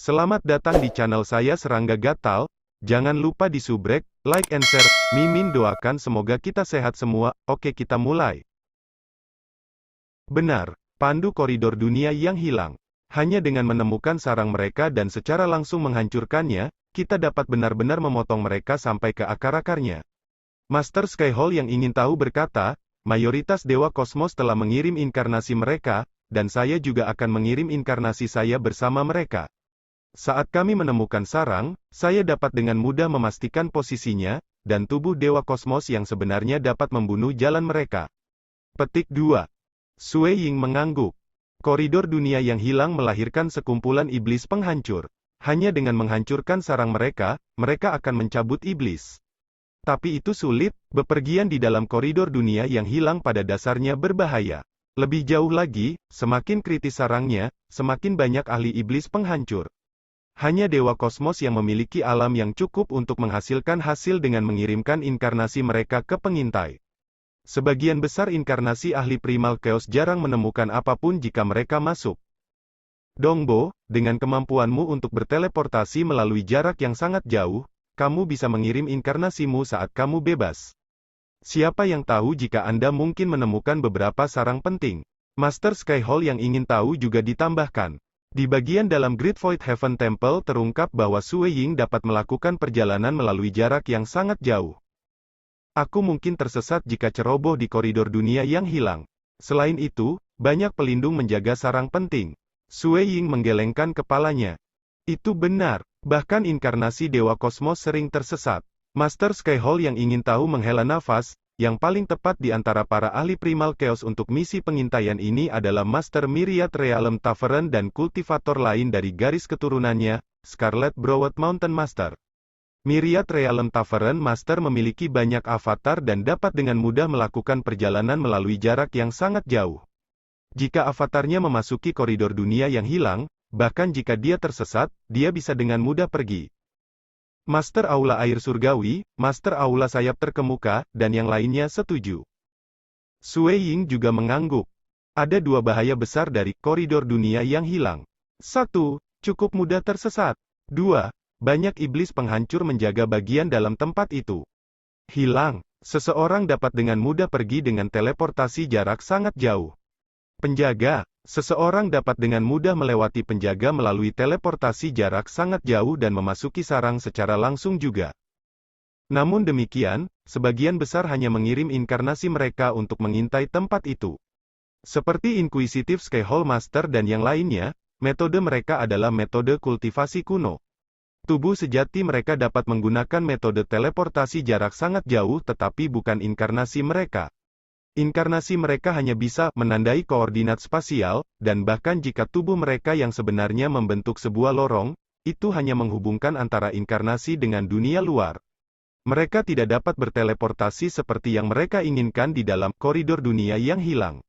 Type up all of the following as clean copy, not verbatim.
Selamat datang di channel saya Serangga Gatal. Jangan lupa di subrek, like and share. Mimin doakan semoga kita sehat semua. Oke, kita mulai. Benar, pandu koridor dunia yang hilang. Hanya dengan menemukan sarang mereka dan secara langsung menghancurkannya, kita dapat benar-benar memotong mereka sampai ke akar-akarnya. Master Skyhole yang ingin tahu berkata, mayoritas dewa kosmos telah mengirim inkarnasi mereka, dan saya juga akan mengirim inkarnasi saya bersama mereka. Saat kami menemukan sarang, saya dapat dengan mudah memastikan posisinya, dan tubuh dewa kosmos yang sebenarnya dapat membunuh jalan mereka. Petik 2. Sue Ying mengangguk. Koridor dunia yang hilang melahirkan sekumpulan iblis penghancur. Hanya dengan menghancurkan sarang mereka, mereka akan mencabut iblis. Tapi itu sulit, bepergian di dalam koridor dunia yang hilang pada dasarnya berbahaya. Lebih jauh lagi, semakin kritis sarangnya, semakin banyak ahli iblis penghancur. Hanya dewa kosmos yang memiliki alam yang cukup untuk menghasilkan hasil dengan mengirimkan inkarnasi mereka ke pengintai. Sebagian besar inkarnasi ahli primal chaos jarang menemukan apapun jika mereka masuk. Dongbo, dengan kemampuanmu untuk berteleportasi melalui jarak yang sangat jauh, kamu bisa mengirim inkarnasimu saat kamu bebas. Siapa yang tahu jika Anda mungkin menemukan beberapa sarang penting? Master Skyhole yang ingin tahu juga ditambahkan. Di bagian dalam Great Void Heaven Temple terungkap bahwa Sue Ying dapat melakukan perjalanan melalui jarak yang sangat jauh. Aku mungkin tersesat jika ceroboh di koridor dunia yang hilang. Selain itu, banyak pelindung menjaga sarang penting. Sue Ying menggelengkan kepalanya. Itu benar, bahkan inkarnasi dewa kosmos sering tersesat. Master Skyhole yang ingin tahu menghela nafas. Yang paling tepat di antara para ahli primal chaos untuk misi pengintaian ini adalah Master Myriad Realm Tavern dan kultivator lain dari garis keturunannya, Scarlet Browed Mountain Master. Myriad Realm Tavern Master memiliki banyak avatar dan dapat dengan mudah melakukan perjalanan melalui jarak yang sangat jauh. Jika avatarnya memasuki koridor dunia yang hilang, bahkan jika dia tersesat, dia bisa dengan mudah pergi. Master Aula Air Surgawi, Master Aula Sayap Terkemuka, dan yang lainnya setuju. Sue Ying juga mengangguk. Ada dua bahaya besar dari koridor dunia yang hilang. 1. Cukup mudah tersesat. 2. Banyak iblis penghancur menjaga bagian dalam tempat itu. Hilang. Seseorang dapat dengan mudah pergi dengan teleportasi jarak sangat jauh. Penjaga. Seseorang dapat dengan mudah melewati penjaga melalui teleportasi jarak sangat jauh dan memasuki sarang secara langsung juga. Namun demikian, sebagian besar hanya mengirim inkarnasi mereka untuk mengintai tempat itu. Seperti Inquisitive Skyhole Master dan yang lainnya, metode mereka adalah metode kultivasi kuno. Tubuh sejati mereka dapat menggunakan metode teleportasi jarak sangat jauh tetapi bukan inkarnasi mereka. Inkarnasi mereka hanya bisa menandai koordinat spasial, dan bahkan jika tubuh mereka yang sebenarnya membentuk sebuah lorong, itu hanya menghubungkan antara inkarnasi dengan dunia luar. Mereka tidak dapat berteleportasi seperti yang mereka inginkan di dalam koridor dunia yang hilang.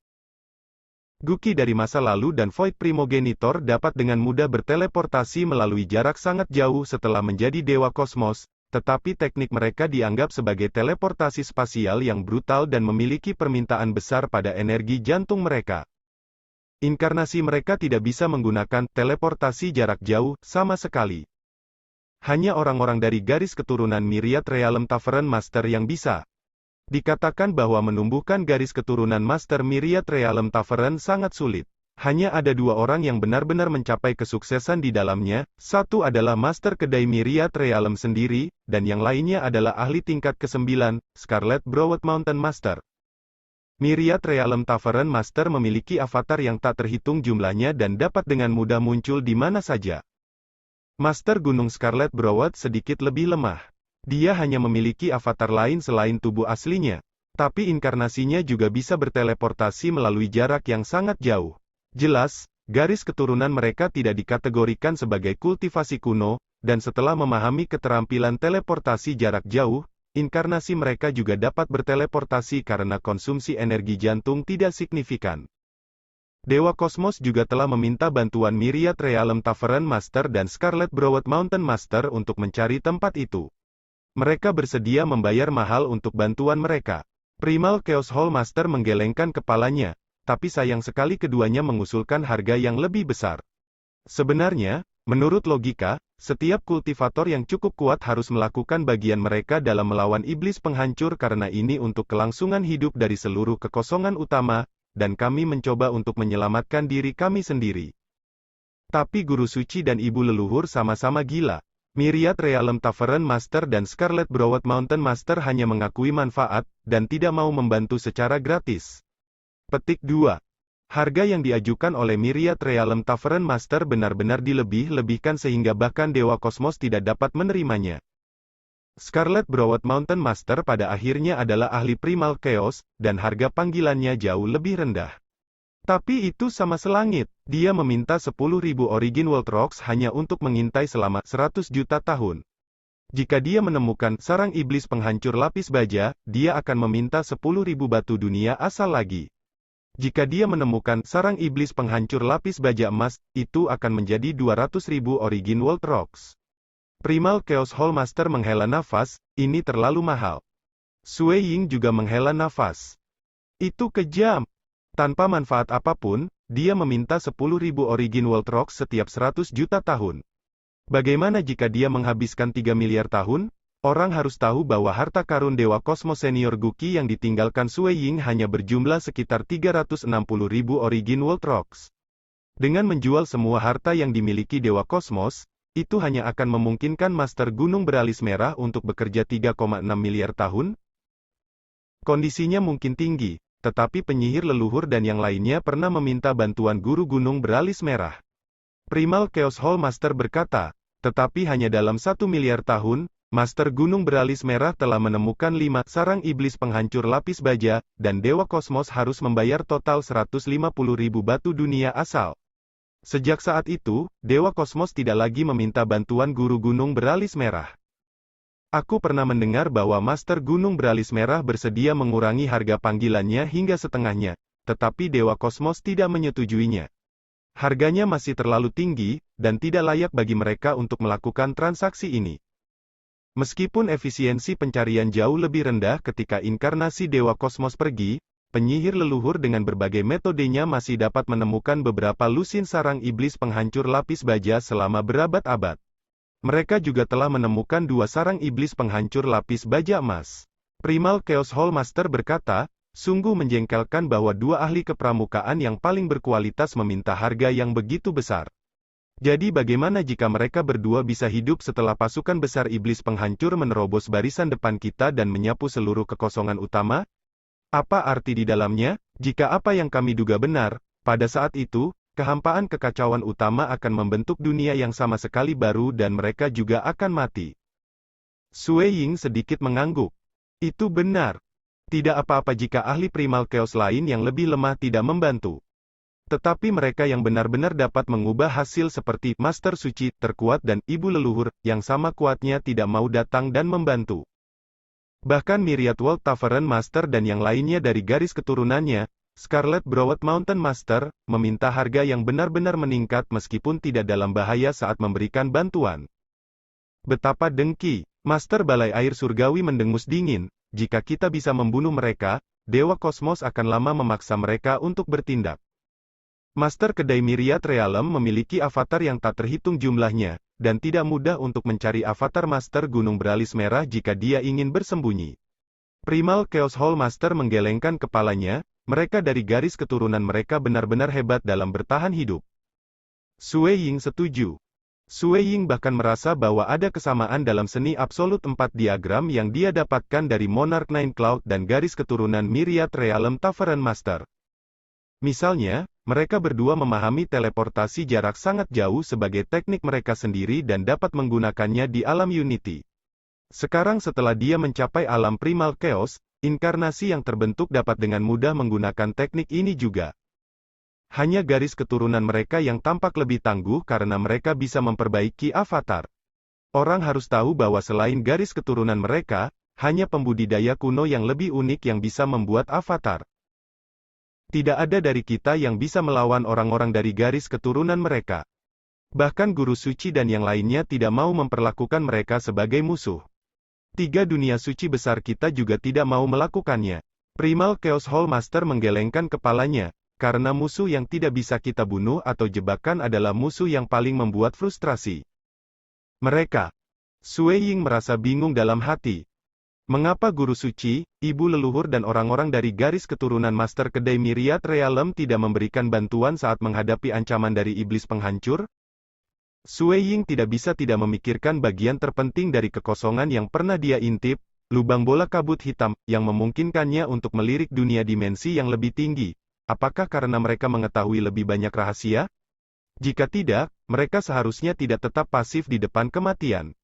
Guki dari masa lalu dan Void Primogenitor dapat dengan mudah berteleportasi melalui jarak sangat jauh setelah menjadi dewa kosmos. Tetapi teknik mereka dianggap sebagai teleportasi spasial yang brutal dan memiliki permintaan besar pada energi jantung mereka. Inkarnasi mereka tidak bisa menggunakan teleportasi jarak jauh sama sekali. Hanya orang-orang dari garis keturunan Myriad Realm Tavern Master yang bisa. Dikatakan bahwa menumbuhkan garis keturunan Master Myriad Realm Tavern sangat sulit. Hanya ada dua orang yang benar-benar mencapai kesuksesan di dalamnya, satu adalah Master Kedai Myriad Realm sendiri, dan yang lainnya adalah ahli tingkat ke-9, Scarlet Browed Mountain Master. Myriad Realm Tavern Master memiliki avatar yang tak terhitung jumlahnya dan dapat dengan mudah muncul di mana saja. Master Gunung Scarlet Browed sedikit lebih lemah. Dia hanya memiliki avatar lain selain tubuh aslinya, tapi inkarnasinya juga bisa berteleportasi melalui jarak yang sangat jauh. Jelas, garis keturunan mereka tidak dikategorikan sebagai kultivasi kuno, dan setelah memahami keterampilan teleportasi jarak jauh, inkarnasi mereka juga dapat berteleportasi karena konsumsi energi jantung tidak signifikan. Dewa Kosmos juga telah meminta bantuan Myriad Realm Tavern Master dan Scarlet Browed Mountain Master untuk mencari tempat itu. Mereka bersedia membayar mahal untuk bantuan mereka. Primal Chaos Hall Master menggelengkan kepalanya. Tapi sayang sekali keduanya mengusulkan harga yang lebih besar. Sebenarnya, Menurut logika, setiap kultivator yang cukup kuat harus melakukan bagian mereka dalam melawan iblis penghancur karena ini untuk kelangsungan hidup dari seluruh kekosongan utama, dan kami mencoba untuk menyelamatkan diri kami sendiri. Tapi guru suci dan ibu leluhur sama-sama gila. Myriad Realm Tavern Master dan Scarlet Broward Mountain Master hanya mengakui manfaat, dan tidak mau membantu secara gratis. Petik 2. Harga yang diajukan oleh Myriad Realm Tavern Master benar-benar dilebih-lebihkan sehingga bahkan Dewa Kosmos tidak dapat menerimanya. Scarlet Broward Mountain Master pada akhirnya adalah ahli Primal Chaos, dan harga panggilannya jauh lebih rendah. Tapi itu sama selangit, dia meminta 10.000 Origin World Rocks hanya untuk mengintai selama 100 juta tahun. Jika dia menemukan sarang iblis penghancur lapis baja, dia akan meminta 10.000 batu dunia asal lagi. Jika dia menemukan sarang iblis penghancur lapis baja emas, itu akan menjadi 200.000 Origin World Rocks. Primal Chaos Hall Master menghela nafas, ini terlalu mahal. Sui Ying juga menghela nafas. Itu kejam. Tanpa manfaat apapun, dia meminta 10.000 Origin World Rocks setiap 100 juta tahun. Bagaimana jika dia menghabiskan 3 miliar tahun? Orang harus tahu bahwa harta karun Dewa Kosmos Senior Guki yang ditinggalkan Sui Ying hanya berjumlah sekitar 360.000 Origin World Rocks. Dengan menjual semua harta yang dimiliki Dewa Kosmos, itu hanya akan memungkinkan Master Gunung Beralis Merah untuk bekerja 3,6 miliar tahun. Kondisinya mungkin tinggi. Tetapi penyihir leluhur dan yang lainnya pernah meminta bantuan guru Gunung Beralis Merah. Primal Chaos Hall Master berkata, tetapi hanya dalam 1 miliar tahun, Master Gunung Beralis Merah telah menemukan 5 sarang iblis penghancur lapis baja, dan Dewa Kosmos harus membayar total 150.000 batu dunia asal. Sejak saat itu, Dewa Kosmos tidak lagi meminta bantuan guru Gunung Beralis Merah. Aku pernah mendengar bahwa Master Gunung Beralis Merah bersedia mengurangi harga panggilannya hingga setengahnya, tetapi Dewa Kosmos tidak menyetujuinya. Harganya masih terlalu tinggi, dan tidak layak bagi mereka untuk melakukan transaksi ini. Meskipun efisiensi pencarian jauh lebih rendah ketika inkarnasi Dewa Kosmos pergi, penyihir leluhur dengan berbagai metodenya masih dapat menemukan beberapa lusin sarang iblis penghancur lapis baja selama berabad-abad. Mereka juga telah menemukan 2 sarang iblis penghancur lapis baja emas. Primal Chaos Hall Master berkata, sungguh menjengkelkan bahwa 2 ahli kepramukaan yang paling berkualitas meminta harga yang begitu besar. Jadi bagaimana jika mereka berdua bisa hidup setelah pasukan besar iblis penghancur menerobos barisan depan kita dan menyapu seluruh kekosongan utama? Apa arti di dalamnya? Jika apa yang kami duga benar, pada saat itu, kehampaan kekacauan utama akan membentuk dunia yang sama sekali baru dan mereka juga akan mati. Sui Ying sedikit mengangguk. Itu benar. Tidak apa-apa jika ahli Primal Chaos lain yang lebih lemah tidak membantu. Tetapi mereka yang benar-benar dapat mengubah hasil seperti Master Suci, terkuat dan Ibu Leluhur, yang sama kuatnya tidak mau datang dan membantu. Bahkan Myriad World Tavern Master dan yang lainnya dari garis keturunannya, Scarlet Broward Mountain Master, meminta harga yang benar-benar meningkat meskipun tidak dalam bahaya saat memberikan bantuan. Betapa dengki, Master Balai Air Surgawi mendengus dingin, jika kita bisa membunuh mereka, Dewa Kosmos akan lama memaksa mereka untuk bertindak. Master Kedai Myriad Realm memiliki avatar yang tak terhitung jumlahnya, dan tidak mudah untuk mencari avatar Master Gunung Beralis Merah jika dia ingin bersembunyi. Primal Chaos Hall Master menggelengkan kepalanya, mereka dari garis keturunan mereka benar-benar hebat dalam bertahan hidup. Sui Ying setuju. Sui Ying bahkan merasa bahwa ada kesamaan dalam seni absolut 4 diagram yang dia dapatkan dari Monarch Nine Cloud dan garis keturunan Myriad Realm Tavern Master. Misalnya, mereka berdua memahami teleportasi jarak sangat jauh sebagai teknik mereka sendiri dan dapat menggunakannya di alam Unity. Sekarang setelah dia mencapai alam Primal Chaos, inkarnasi yang terbentuk dapat dengan mudah menggunakan teknik ini juga. Hanya garis keturunan mereka yang tampak lebih tangguh karena mereka bisa memperbaiki avatar. Orang harus tahu bahwa selain garis keturunan mereka, hanya pembudidaya kuno yang lebih unik yang bisa membuat avatar. Tidak ada dari kita yang bisa melawan orang-orang dari garis keturunan mereka. Bahkan guru suci dan yang lainnya tidak mau memperlakukan mereka sebagai musuh. 3 dunia suci besar kita juga tidak mau melakukannya. Primal Chaos Hall Master menggelengkan kepalanya. karena musuh yang tidak bisa kita bunuh atau jebakan adalah musuh yang paling membuat frustrasi. Mereka. Sui Ying merasa bingung dalam hati. Mengapa guru suci, ibu leluhur dan orang-orang dari garis keturunan Master Kedai Myriad Realm tidak memberikan bantuan saat menghadapi ancaman dari iblis penghancur? Sui Ying tidak bisa tidak memikirkan bagian terpenting dari kekosongan yang pernah dia intip, lubang bola kabut hitam, yang memungkinkannya untuk melirik dunia dimensi yang lebih tinggi. Apakah karena mereka mengetahui lebih banyak rahasia? Jika tidak, mereka seharusnya tidak tetap pasif di depan kematian.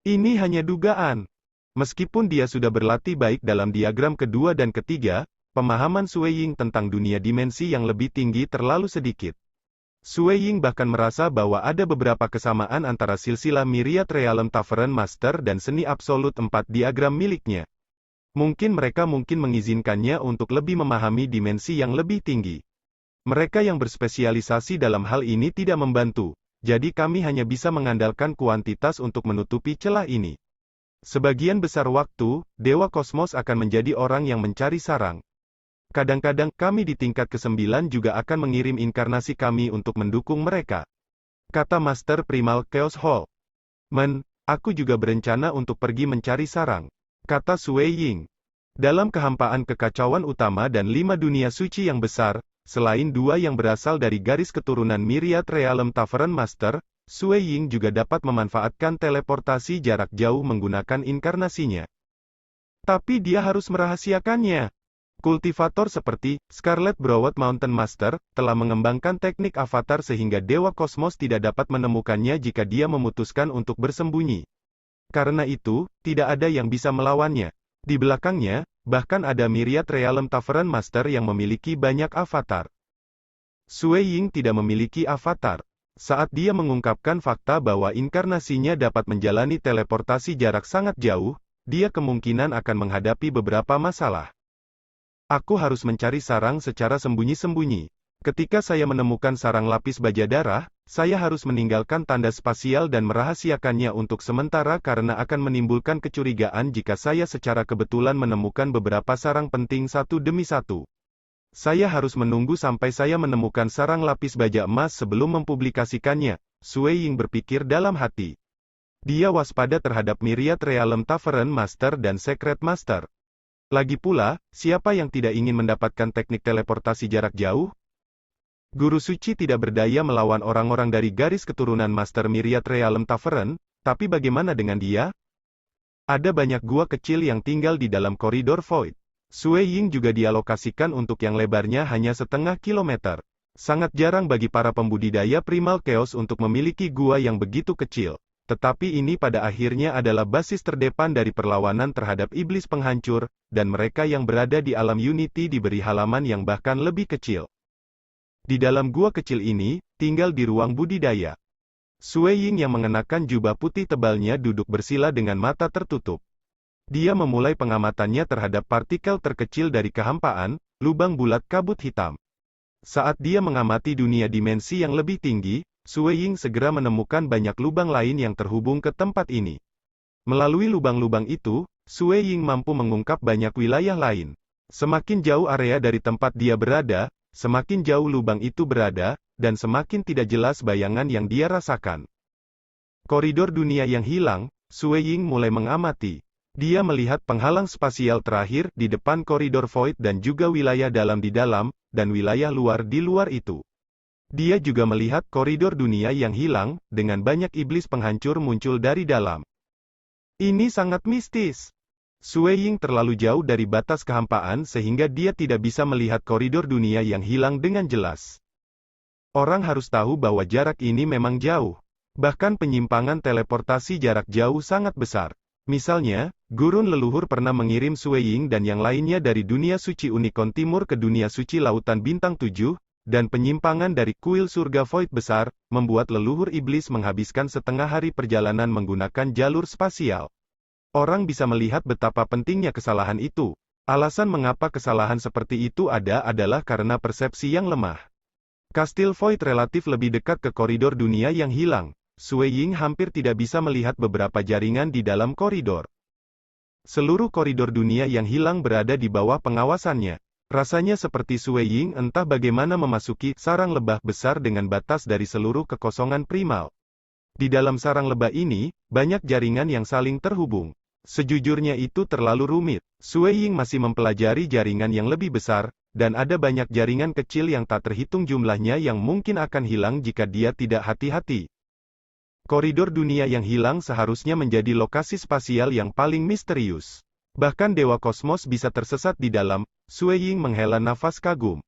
Ini hanya dugaan. Meskipun dia sudah berlatih baik dalam diagram kedua dan ketiga, pemahaman Sui Ying tentang dunia dimensi yang lebih tinggi terlalu sedikit. Sui Ying bahkan merasa bahwa ada beberapa kesamaan antara silsilah Myriad Realm Tavern Master dan seni absolut 4 diagram miliknya. Mungkin mereka mengizinkannya untuk lebih memahami dimensi yang lebih tinggi. Mereka yang berspesialisasi dalam hal ini tidak membantu, jadi kami hanya bisa mengandalkan kuantitas untuk menutupi celah ini. Sebagian besar waktu, Dewa Kosmos akan menjadi orang yang mencari sarang. Kadang-kadang kami di tingkat ke-9 juga akan mengirim inkarnasi kami untuk mendukung mereka. Kata Master Primal Chaos Hall. Aku juga berencana untuk pergi mencari sarang. Kata Sui Ying. Dalam kehampaan kekacauan utama dan 5 dunia suci yang besar, selain 2 yang berasal dari garis keturunan Myriad Realm Tavern Master, Sui Ying juga dapat memanfaatkan teleportasi jarak jauh menggunakan inkarnasinya. Tapi dia harus merahasiakannya. Kultivator seperti Scarlet Browed Mountain Master telah mengembangkan teknik avatar sehingga Dewa Kosmos tidak dapat menemukannya jika dia memutuskan untuk bersembunyi. Karena itu, tidak ada yang bisa melawannya. Di belakangnya, bahkan ada Myriad Realm Tavern Master yang memiliki banyak avatar. Sui Ying tidak memiliki avatar. Saat dia mengungkapkan fakta bahwa inkarnasinya dapat menjalani teleportasi jarak sangat jauh, dia kemungkinan akan menghadapi beberapa masalah. Aku harus mencari sarang secara sembunyi-sembunyi. Ketika saya menemukan sarang lapis baja darah, saya harus meninggalkan tanda spasial dan merahasiakannya untuk sementara karena akan menimbulkan kecurigaan jika saya secara kebetulan menemukan beberapa sarang penting satu demi satu. Saya harus menunggu sampai saya menemukan sarang lapis baja emas sebelum mempublikasikannya, Sui Ying berpikir dalam hati. Dia waspada terhadap Myriad Realm Tavern Master dan Secret Master. Lagi pula, siapa yang tidak ingin mendapatkan teknik teleportasi jarak jauh? Guru suci tidak berdaya melawan orang-orang dari garis keturunan Master Myriad Realm Tavern, tapi bagaimana dengan dia? Ada banyak gua kecil yang tinggal di dalam koridor Void. Sui Ying juga dialokasikan untuk yang lebarnya hanya setengah kilometer. Sangat jarang bagi para pembudidaya Primal Chaos untuk memiliki gua yang begitu kecil. Tetapi ini pada akhirnya adalah basis terdepan dari perlawanan terhadap iblis penghancur, dan mereka yang berada di alam Unity diberi halaman yang bahkan lebih kecil. Di dalam gua kecil ini, tinggal di ruang budidaya. Sui Ying yang mengenakan jubah putih tebalnya duduk bersila dengan mata tertutup. Dia memulai pengamatannya terhadap partikel terkecil dari kehampaan, lubang bulat kabut hitam. Saat dia mengamati dunia dimensi yang lebih tinggi, Sui Ying segera menemukan banyak lubang lain yang terhubung ke tempat ini. Melalui lubang-lubang itu, Sui Ying mampu mengungkap banyak wilayah lain. Semakin jauh area dari tempat dia berada, semakin jauh lubang itu berada, dan semakin tidak jelas bayangan yang dia rasakan. Koridor dunia yang hilang, Sui Ying mulai mengamati. Dia melihat penghalang spasial terakhir di depan koridor Void dan juga wilayah dalam di dalam, dan wilayah luar di luar itu. Dia juga melihat koridor dunia yang hilang, dengan banyak iblis penghancur muncul dari dalam. Ini sangat mistis. Sui Ying terlalu jauh dari batas kehampaan sehingga dia tidak bisa melihat koridor dunia yang hilang dengan jelas. Orang harus tahu bahwa jarak ini memang jauh. Bahkan penyimpangan teleportasi jarak jauh sangat besar. Misalnya, gurun leluhur pernah mengirim Sui Ying dan yang lainnya dari dunia suci Unicorn Timur ke dunia suci Lautan Bintang 7, dan penyimpangan dari kuil surga Void besar, membuat leluhur iblis menghabiskan setengah hari perjalanan menggunakan jalur spasial. Orang bisa melihat betapa pentingnya kesalahan itu. Alasan mengapa kesalahan seperti itu ada adalah karena persepsi yang lemah. Kastil Void relatif lebih dekat ke koridor dunia yang hilang. Sui Ying hampir tidak bisa melihat beberapa jaringan di dalam koridor. Seluruh koridor dunia yang hilang berada di bawah pengawasannya. Rasanya seperti Sui Ying entah bagaimana memasuki sarang lebah besar dengan batas dari seluruh kekosongan primal. Di dalam sarang lebah ini, banyak jaringan yang saling terhubung. Sejujurnya itu terlalu rumit. Sui Ying masih mempelajari jaringan yang lebih besar, dan ada banyak jaringan kecil yang tak terhitung jumlahnya yang mungkin akan hilang jika dia tidak hati-hati. Koridor dunia yang hilang seharusnya menjadi lokasi spasial yang paling misterius. Bahkan Dewa Kosmos bisa tersesat di dalam. Sui Ying menghela nafas kagum.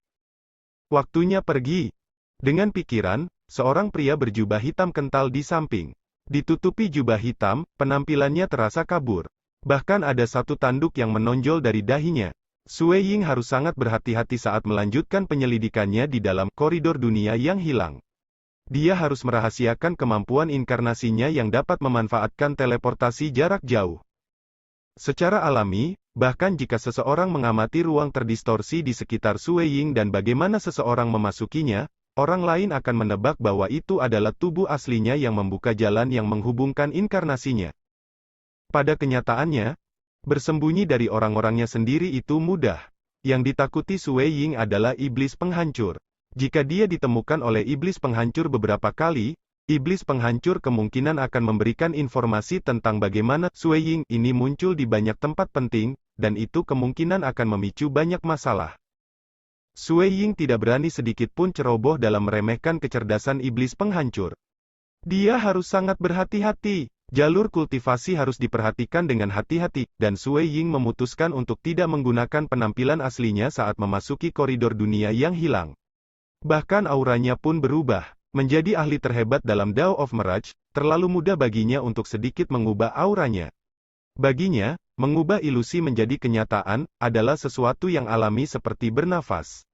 Waktunya pergi. Dengan pikiran, seorang pria berjubah hitam kental di samping. Ditutupi jubah hitam, penampilannya terasa kabur. Bahkan ada satu tanduk yang menonjol dari dahinya. Sui Ying harus sangat berhati-hati saat melanjutkan penyelidikannya di dalam koridor dunia yang hilang. Dia harus merahasiakan kemampuan inkarnasinya yang dapat memanfaatkan teleportasi jarak jauh. Secara alami, bahkan jika seseorang mengamati ruang terdistorsi di sekitar Sui Ying dan bagaimana seseorang memasukinya, orang lain akan menebak bahwa itu adalah tubuh aslinya yang membuka jalan yang menghubungkan inkarnasinya. Pada kenyataannya, bersembunyi dari orang-orangnya sendiri itu mudah. Yang ditakuti Sui Ying adalah iblis penghancur. Jika dia ditemukan oleh iblis penghancur beberapa kali, iblis penghancur kemungkinan akan memberikan informasi tentang bagaimana Sui Ying ini muncul di banyak tempat penting, dan itu kemungkinan akan memicu banyak masalah. Sui Ying tidak berani sedikit pun ceroboh dalam meremehkan kecerdasan iblis penghancur. Dia harus sangat berhati-hati. Jalur kultivasi harus diperhatikan dengan hati-hati, dan Sui Ying memutuskan untuk tidak menggunakan penampilan aslinya saat memasuki koridor dunia yang hilang. Bahkan auranya pun berubah. Menjadi ahli terhebat dalam Dao of Mirage, terlalu mudah baginya untuk sedikit mengubah auranya. Baginya, mengubah ilusi menjadi kenyataan, adalah sesuatu yang alami seperti bernafas.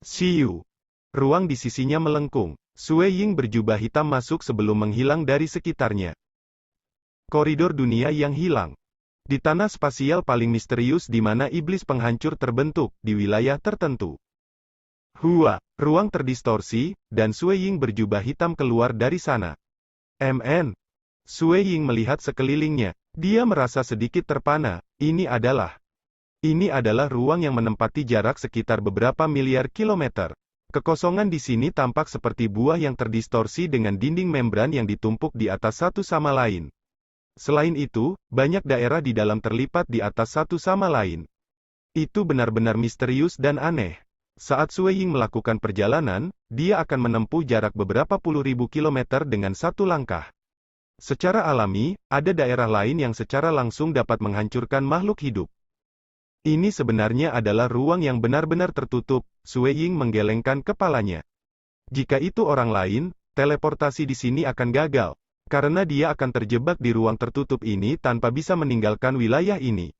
Siu. Ruang di sisinya melengkung. Sui Ying berjubah hitam masuk sebelum menghilang dari sekitarnya. Koridor dunia yang hilang. Di tanah spasial paling misterius di mana iblis penghancur terbentuk, di wilayah tertentu. Hua, ruang terdistorsi, dan Sui Ying berjubah hitam keluar dari sana. MN. Sui Ying melihat sekelilingnya. Dia merasa sedikit terpana. Ini adalah ruang yang menempati jarak sekitar beberapa miliar kilometer. Kekosongan di sini tampak seperti buah yang terdistorsi dengan dinding membran yang ditumpuk di atas satu sama lain. Selain itu, banyak daerah di dalam terlipat di atas satu sama lain. Itu benar-benar misterius dan aneh. Saat Sui Ying melakukan perjalanan, dia akan menempuh jarak beberapa puluh ribu kilometer dengan satu langkah. Secara alami, ada daerah lain yang secara langsung dapat menghancurkan makhluk hidup. Ini sebenarnya adalah ruang yang benar-benar tertutup. Sui Ying menggelengkan kepalanya. Jika itu orang lain, teleportasi di sini akan gagal. Karena dia akan terjebak di ruang tertutup ini tanpa bisa meninggalkan wilayah ini.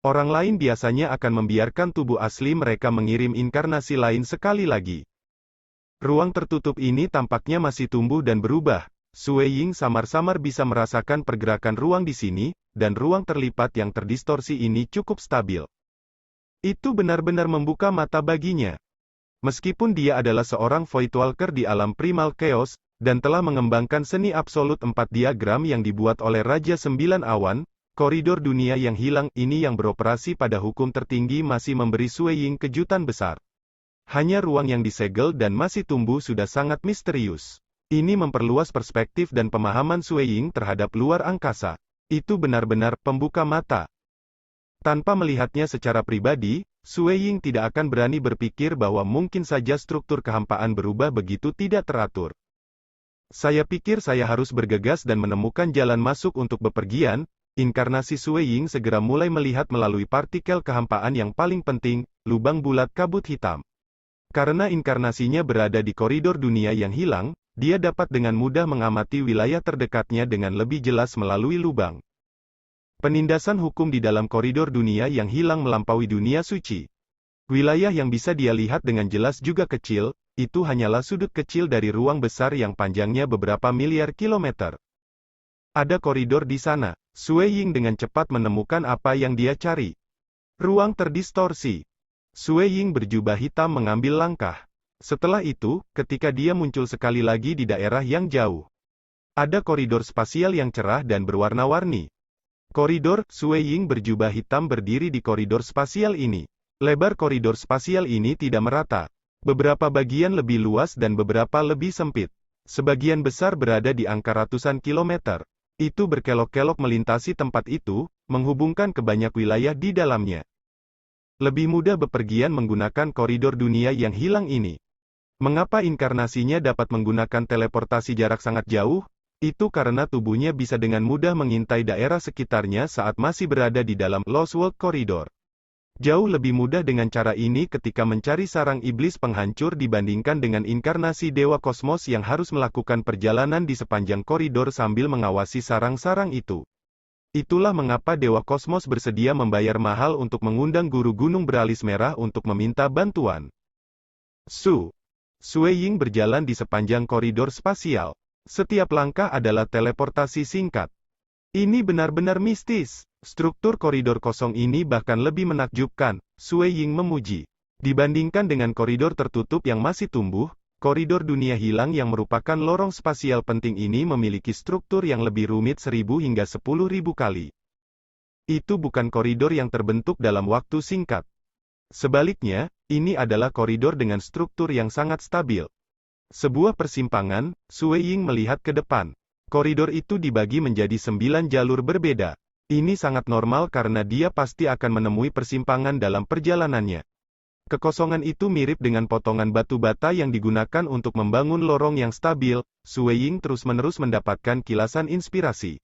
Orang lain biasanya akan membiarkan tubuh asli mereka mengirim inkarnasi lain sekali lagi. Ruang tertutup ini tampaknya masih tumbuh dan berubah. Sui Ying samar-samar bisa merasakan pergerakan ruang di sini, dan ruang terlipat yang terdistorsi ini cukup stabil. Itu benar-benar membuka mata baginya. Meskipun dia adalah seorang Voidwalker di alam primal chaos, dan telah mengembangkan seni absolut 4 diagram yang dibuat oleh Raja 9 Awan, koridor dunia yang hilang ini yang beroperasi pada hukum tertinggi masih memberi Sui Ying kejutan besar. Hanya ruang yang disegel dan masih tumbuh sudah sangat misterius. Ini memperluas perspektif dan pemahaman Sui Ying terhadap luar angkasa. Itu benar-benar pembuka mata. Tanpa melihatnya secara pribadi, Sui Ying tidak akan berani berpikir bahwa mungkin saja struktur kehampaan berubah begitu tidak teratur. Saya pikir saya harus bergegas dan menemukan jalan masuk untuk bepergian. Inkarnasi Sui Ying segera mulai melihat melalui partikel kehampaan yang paling penting, lubang bulat kabut hitam. Karena inkarnasinya berada di koridor dunia yang hilang, dia dapat dengan mudah mengamati wilayah terdekatnya dengan lebih jelas melalui lubang. Penindasan hukum di dalam koridor dunia yang hilang melampaui dunia suci. Wilayah yang bisa dia lihat dengan jelas juga kecil, itu hanyalah sudut kecil dari ruang besar yang panjangnya beberapa miliar kilometer. Ada koridor di sana. Sui Ying dengan cepat menemukan apa yang dia cari. Ruang terdistorsi. Sui Ying berjubah hitam mengambil langkah. Setelah itu, ketika dia muncul sekali lagi di daerah yang jauh, ada koridor spasial yang cerah dan berwarna-warni. Koridor, Sui Ying berjubah hitam berdiri di koridor spasial ini. Lebar koridor spasial ini tidak merata. Beberapa bagian lebih luas dan beberapa lebih sempit. Sebagian besar berada di angka ratusan kilometer. Itu berkelok-kelok melintasi tempat itu, menghubungkan ke banyak wilayah di dalamnya. Lebih mudah bepergian menggunakan koridor dunia yang hilang ini. Mengapa inkarnasinya dapat menggunakan teleportasi jarak sangat jauh? Itu karena tubuhnya bisa dengan mudah mengintai daerah sekitarnya saat masih berada di dalam Lost World Corridor. Jauh lebih mudah dengan cara ini ketika mencari sarang iblis penghancur dibandingkan dengan inkarnasi Dewa Kosmos yang harus melakukan perjalanan di sepanjang koridor sambil mengawasi sarang-sarang itu. Itulah mengapa Dewa Kosmos bersedia membayar mahal untuk mengundang guru gunung beralis merah untuk meminta bantuan. Sui Ying berjalan di sepanjang koridor spasial. Setiap langkah adalah teleportasi singkat. Ini benar-benar mistis. Struktur koridor kosong ini bahkan lebih menakjubkan, Sui Ying memuji. Dibandingkan dengan koridor tertutup yang masih tumbuh, koridor dunia hilang yang merupakan lorong spasial penting ini memiliki struktur yang lebih rumit 1000 hingga 10.000 kali. Itu bukan koridor yang terbentuk dalam waktu singkat. Sebaliknya, ini adalah koridor dengan struktur yang sangat stabil. Sebuah persimpangan, Sui Ying melihat ke depan. Koridor itu dibagi menjadi 9 jalur berbeda. Ini sangat normal karena dia pasti akan menemui persimpangan dalam perjalanannya. Kekosongan itu mirip dengan potongan batu bata yang digunakan untuk membangun lorong yang stabil. Sui Ying terus-menerus mendapatkan kilasan inspirasi.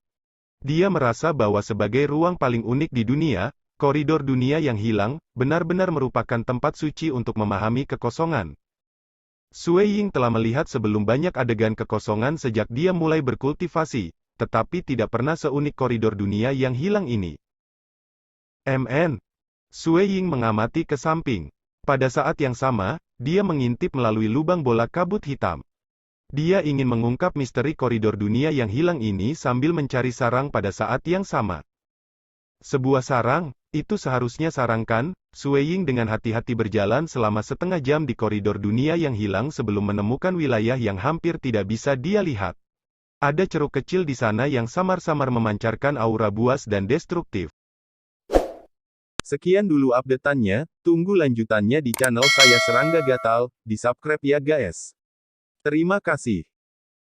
Dia merasa bahwa sebagai ruang paling unik di dunia, koridor dunia yang hilang, benar-benar merupakan tempat suci untuk memahami kekosongan. Sui Ying telah melihat sebelum banyak adegan kekosongan sejak dia mulai berkultivasi, tetapi tidak pernah seunik koridor dunia yang hilang ini. Sui Ying mengamati ke samping. Pada saat yang sama, dia mengintip melalui lubang bola kabut hitam. Dia ingin mengungkap misteri koridor dunia yang hilang ini sambil mencari sarang pada saat yang sama. Sebuah sarang, itu seharusnya sarang kan? Sui Ying dengan hati-hati berjalan selama setengah jam di koridor dunia yang hilang sebelum menemukan wilayah yang hampir tidak bisa dia lihat. Ada ceruk kecil di sana yang samar-samar memancarkan aura buas dan destruktif. Sekian dulu update-annya, tunggu lanjutannya di channel saya Serangga Gatal, di subscribe ya guys. Terima kasih.